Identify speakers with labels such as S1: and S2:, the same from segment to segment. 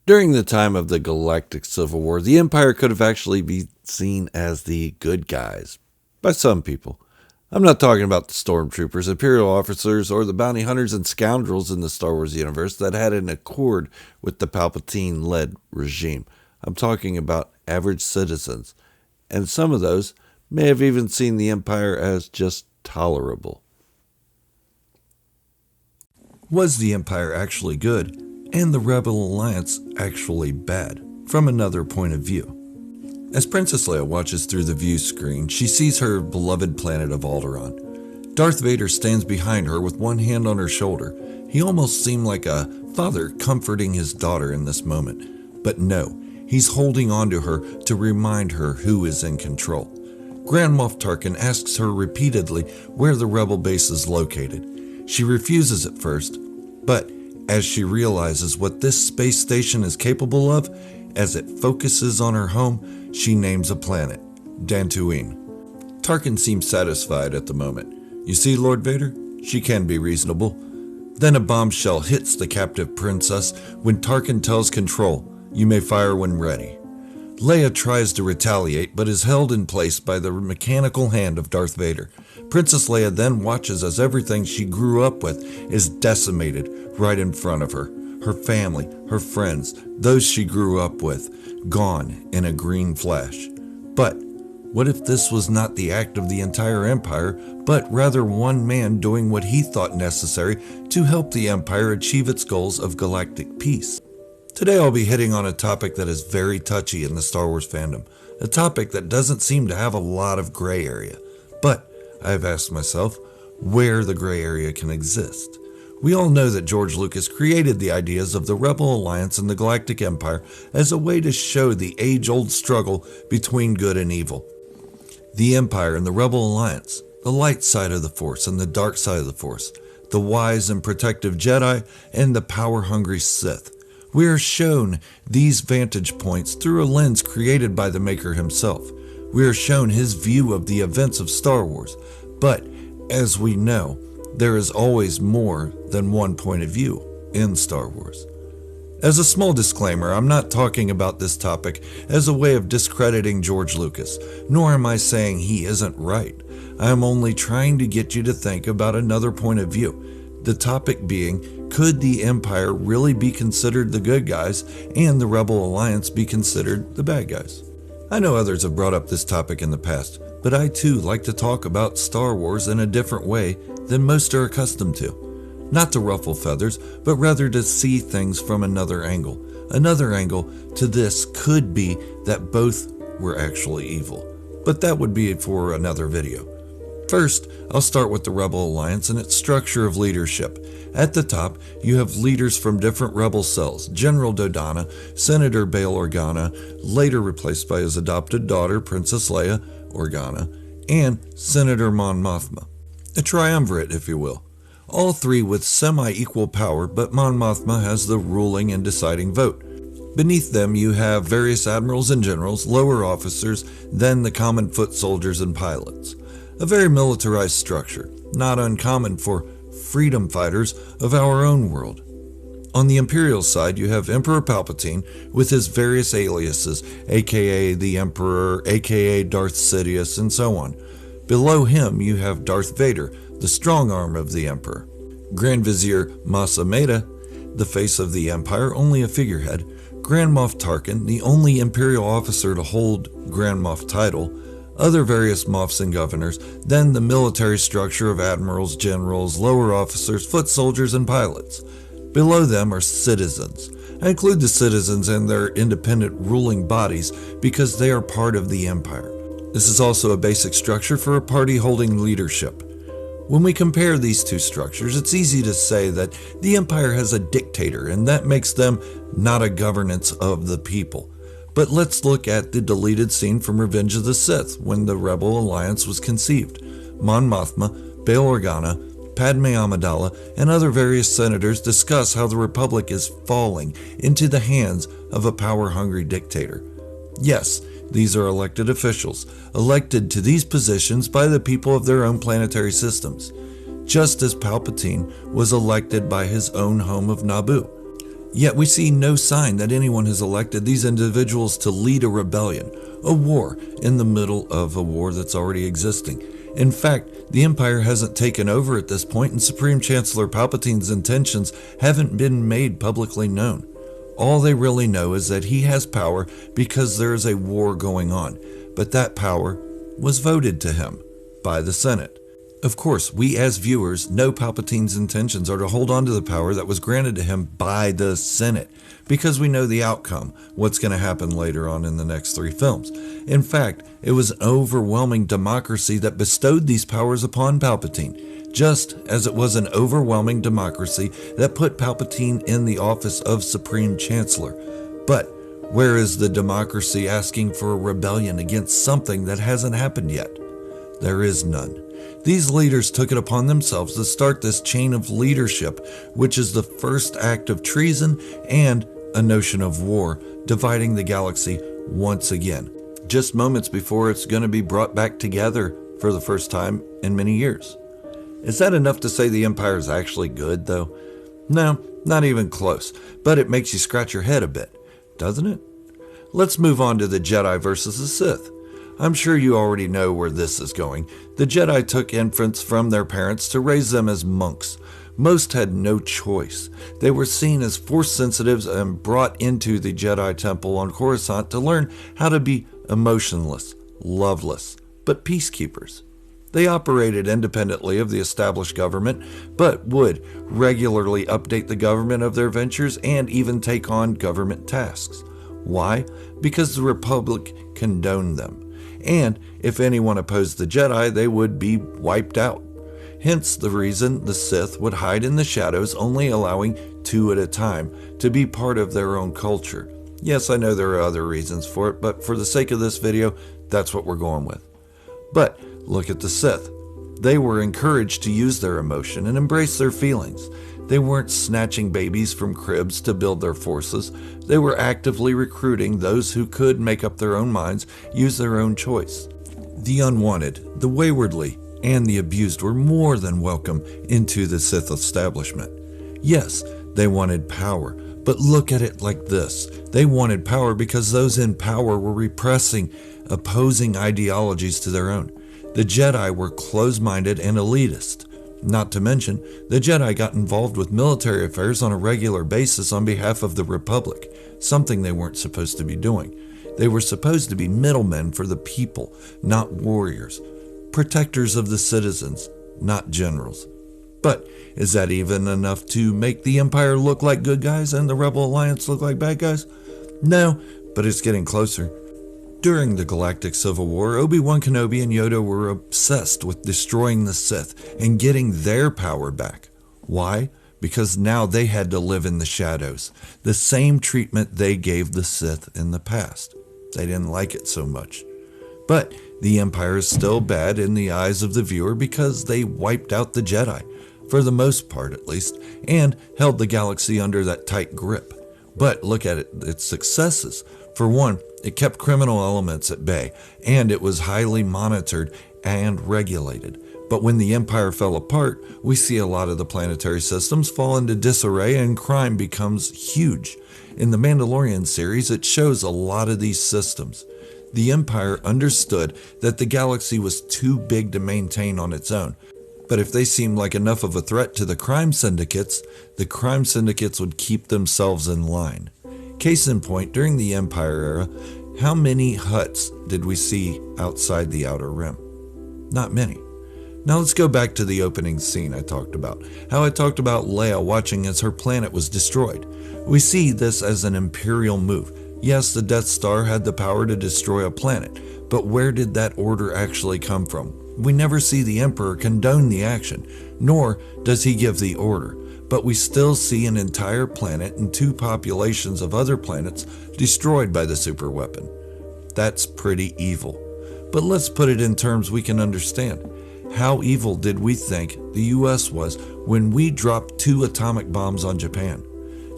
S1: During the time of the Galactic Civil War, the Empire could have actually been seen as the good guys by some people. I'm not talking about the stormtroopers, imperial officers, or the bounty hunters and scoundrels in the Star Wars universe that had an accord with the Palpatine-led regime. I'm talking about average citizens, and some of those may have even seen the Empire as just tolerable. Was the Empire actually good, and the Rebel Alliance actually bad, from another point of view? As Princess Leia watches through the view screen, she sees her beloved planet of Alderaan. Darth Vader stands behind her with one hand on her shoulder. He almost seemed like a father comforting his daughter in this moment. But no, he's holding on to her to remind her who is in control. Grand Moff Tarkin asks her repeatedly where the Rebel base is located. She refuses at first, but as she realizes what this space station is capable of, as it focuses on her home, she names a planet, Dantooine. Tarkin seems satisfied at the moment. You see, Lord Vader, she can be reasonable. Then a bombshell hits the captive princess when Tarkin tells Control, you may fire when ready. Leia tries to retaliate, but is held in place by the mechanical hand of Darth Vader. Princess Leia then watches as everything she grew up with is decimated right in front of her. Her family, her friends, those she grew up with, gone in a green flash. But what if this was not the act of the entire Empire, but rather one man doing what he thought necessary to help the Empire achieve its goals of galactic peace? Today I'll be hitting on a topic that is very touchy in the Star Wars fandom, a topic that doesn't seem to have a lot of gray area. But I've asked myself where the gray area can exist. We all know that George Lucas created the ideas of the Rebel Alliance and the Galactic Empire as a way to show the age-old struggle between good and evil. The Empire and the Rebel Alliance, the light side of the Force and the dark side of the Force, the wise and protective Jedi and the power-hungry Sith. We are shown these vantage points through a lens created by the maker himself. We are shown his view of the events of Star Wars, but as we know, there is always more than one point of view in Star Wars. As a small disclaimer, I'm not talking about this topic as a way of discrediting George Lucas, nor am I saying he isn't right. I am only trying to get you to think about another point of view. The topic being, could the Empire really be considered the good guys and the Rebel Alliance be considered the bad guys? I know others have brought up this topic in the past, but I too like to talk about Star Wars in a different way than most are accustomed to. Not to ruffle feathers, but rather to see things from another angle. Another angle to this could be that both were actually evil, but that would be for another video. First, I'll start with the Rebel Alliance and its structure of leadership. At the top, you have leaders from different rebel cells, General Dodonna, Senator Bail Organa, later replaced by his adopted daughter, Princess Leia Organa, and Senator Mon Mothma. A triumvirate, if you will. All three with semi-equal power, but Mon Mothma has the ruling and deciding vote. Beneath them, you have various admirals and generals, lower officers, then the common foot soldiers and pilots. A very militarized structure, not uncommon for freedom fighters of our own world. On the Imperial side, you have Emperor Palpatine with his various aliases, aka the Emperor, aka Darth Sidious, and so on. Below him, you have Darth Vader, the strong arm of the Emperor. Grand Vizier Mas Amedda, the face of the Empire, only a figurehead. Grand Moff Tarkin, the only Imperial officer to hold Grand Moff title. Other various Moffs and governors, then the military structure of admirals, generals, lower officers, foot soldiers, and pilots. Below them are citizens. I include the citizens and their independent ruling bodies because they are part of the Empire. This is also a basic structure for a party holding leadership. When we compare these two structures, it's easy to say that the Empire has a dictator, and that makes them not a governance of the people. But let's look at the deleted scene from Revenge of the Sith when the Rebel Alliance was conceived. Mon Mothma, Bail Organa, Padme Amidala, and other various senators discuss how the Republic is falling into the hands of a power-hungry dictator. Yes, these are elected officials, elected to these positions by the people of their own planetary systems, just as Palpatine was elected by his own home of Naboo. Yet we see no sign that anyone has elected these individuals to lead a rebellion, a war, in the middle of a war that's already existing. In fact, the Empire hasn't taken over at this point, and Supreme Chancellor Palpatine's intentions haven't been made publicly known. All they really know is that he has power because there is a war going on, but that power was voted to him by the Senate. Of course, we as viewers know Palpatine's intentions are to hold on to the power that was granted to him by the Senate, because we know the outcome, what's going to happen later on in the next 3 films. In fact, it was an overwhelming democracy that bestowed these powers upon Palpatine, just as it was an overwhelming democracy that put Palpatine in the office of Supreme Chancellor. But where is the democracy asking for a rebellion against something that hasn't happened yet? There is none. These leaders took it upon themselves to start this chain of leadership, which is the first act of treason and a notion of war, dividing the galaxy once again, just moments before it's going to be brought back together for the first time in many years. Is that enough to say the Empire is actually good, though? No, not even close, but it makes you scratch your head a bit, doesn't it? Let's move on to the Jedi versus the Sith. I'm sure you already know where this is going. The Jedi took infants from their parents to raise them as monks. Most had no choice. They were seen as Force sensitives and brought into the Jedi Temple on Coruscant to learn how to be emotionless, loveless, but peacekeepers. They operated independently of the established government, but would regularly update the government of their ventures and even take on government tasks. Why? Because the Republic condoned them. And if anyone opposed the Jedi, they would be wiped out. Hence the reason the Sith would hide in the shadows, only allowing 2 at a time to be part of their own culture. Yes, I know there are other reasons for it, but for the sake of this video, that's what we're going with. But look at the Sith. They were encouraged to use their emotion and embrace their feelings. They weren't snatching babies from cribs to build their forces. They were actively recruiting those who could make up their own minds, use their own choice. The unwanted, the waywardly, and the abused were more than welcome into the Sith establishment. Yes, they wanted power, but look at it like this. They wanted power because those in power were repressing opposing ideologies to their own. The Jedi were closed-minded and elitist. Not to mention, the Jedi got involved with military affairs on a regular basis on behalf of the Republic, something they weren't supposed to be doing. They were supposed to be middlemen for the people, not warriors, protectors of the citizens, not generals. But is that even enough to make the Empire look like good guys and the Rebel Alliance look like bad guys? No, but it's getting closer. During the Galactic Civil War, Obi-Wan Kenobi and Yoda were obsessed with destroying the Sith and getting their power back. Why? Because now they had to live in the shadows, the same treatment they gave the Sith in the past. They didn't like it so much. But the Empire is still bad in the eyes of the viewer because they wiped out the Jedi, for the most part at least, and held the galaxy under that tight grip. But look at its successes. For one, it kept criminal elements at bay, and it was highly monitored and regulated. But when the Empire fell apart, we see a lot of the planetary systems fall into disarray and crime becomes huge. In the Mandalorian series, it shows a lot of these systems. The Empire understood that the galaxy was too big to maintain on its own. But if they seemed like enough of a threat to the crime syndicates, the crime syndicates would keep themselves in line. Case in point, during the Empire era, how many huts did we see outside the Outer Rim? Not many. Now let's go back to the opening scene I talked about. How I talked about Leia watching as her planet was destroyed. We see this as an Imperial move. Yes, the Death Star had the power to destroy a planet, but where did that order actually come from? We never see the Emperor condone the action, nor does he give the order. But we still see an entire planet and 2 populations of other planets destroyed by the superweapon. That's pretty evil. But let's put it in terms we can understand. How evil did we think the US was when we dropped 2 atomic bombs on Japan?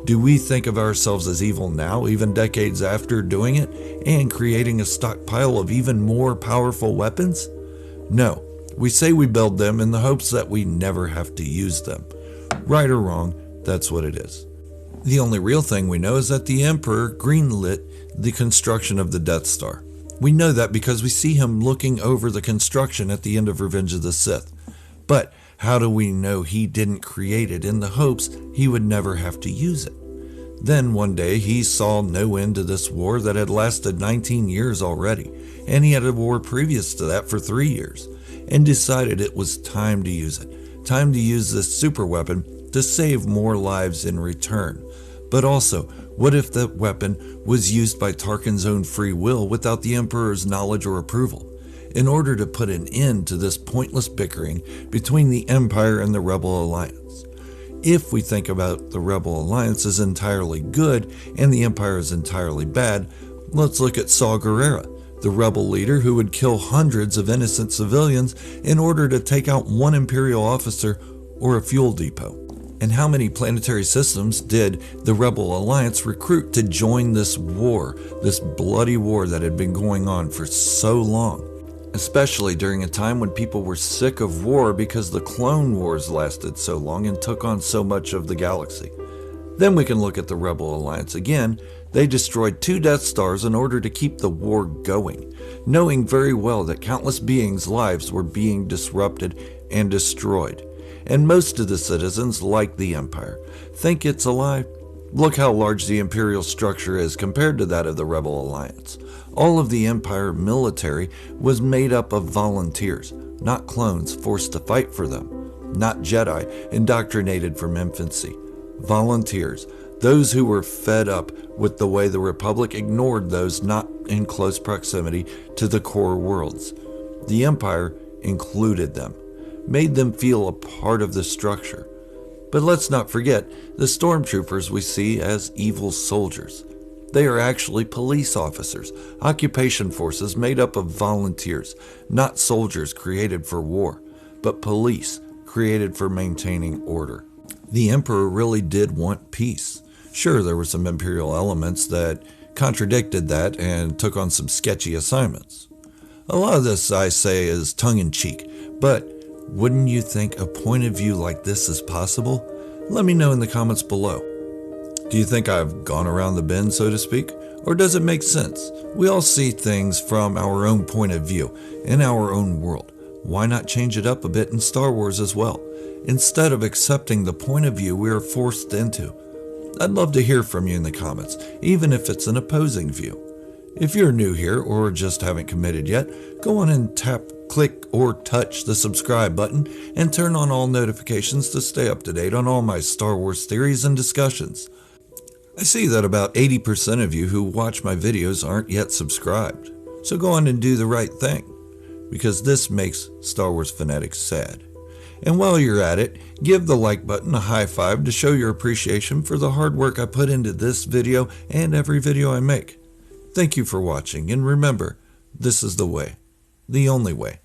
S1: Do we think of ourselves as evil now, even decades after doing it, and creating a stockpile of even more powerful weapons? No, we say we build them in the hopes that we never have to use them. Right or wrong, that's what it is. The only real thing we know is that the Emperor greenlit the construction of the Death Star. We know that because we see him looking over the construction at the end of Revenge of the Sith. But how do we know he didn't create it in the hopes he would never have to use it? Then one day he saw no end to this war that had lasted 19 years already, and he had a war previous to that for 3 years, and decided it was time to use it. Time to use this super weapon to save more lives in return. But also, what if that weapon was used by Tarkin's own free will without the Emperor's knowledge or approval? In order to put an end to this pointless bickering between the Empire and the Rebel Alliance. If we think about the Rebel Alliance as entirely good and the Empire as entirely bad, let's look at Saw Gerrera, the rebel leader who would kill hundreds of innocent civilians in order to take out one Imperial officer or a fuel depot. And how many planetary systems did the Rebel Alliance recruit to join this war, this bloody war that had been going on for so long? Especially during a time when people were sick of war because the Clone Wars lasted so long and took on so much of the galaxy. Then we can look at the Rebel Alliance again. They destroyed 2 Death Stars in order to keep the war going, knowing very well that countless beings' lives were being disrupted and destroyed. And most of the citizens, like the Empire, think it's a lie. Look how large the Imperial structure is compared to that of the Rebel Alliance. All of the Empire military was made up of volunteers, not clones forced to fight for them, not Jedi indoctrinated from infancy. Volunteers, those who were fed up with the way the Republic ignored those not in close proximity to the core worlds. The Empire included them, made them feel a part of the structure. But let's not forget the stormtroopers we see as evil soldiers. They are actually police officers, occupation forces made up of volunteers, not soldiers created for war, but police created for maintaining order. The Emperor really did want peace. Sure, there were some Imperial elements that contradicted that and took on some sketchy assignments. A lot of this, I say, is tongue-in-cheek, but wouldn't you think a point of view like this is possible? Let me know in the comments below. Do you think I've gone around the bend, so to speak? Or does it make sense? We all see things from our own point of view, in our own world. Why not change it up a bit in Star Wars as well, instead of accepting the point of view we are forced into? I'd love to hear from you in the comments, even if it's an opposing view. If you're new here or just haven't committed yet, go on and click or touch the subscribe button and turn on all notifications to stay up to date on all my Star Wars theories and discussions. I see that about 80% of you who watch my videos aren't yet subscribed, so go on and do the right thing, because this makes Star Wars fanatics sad. And while you're at it, give the like button a high five to show your appreciation for the hard work I put into this video and every video I make. Thank you for watching, and remember, this is the way, the only way.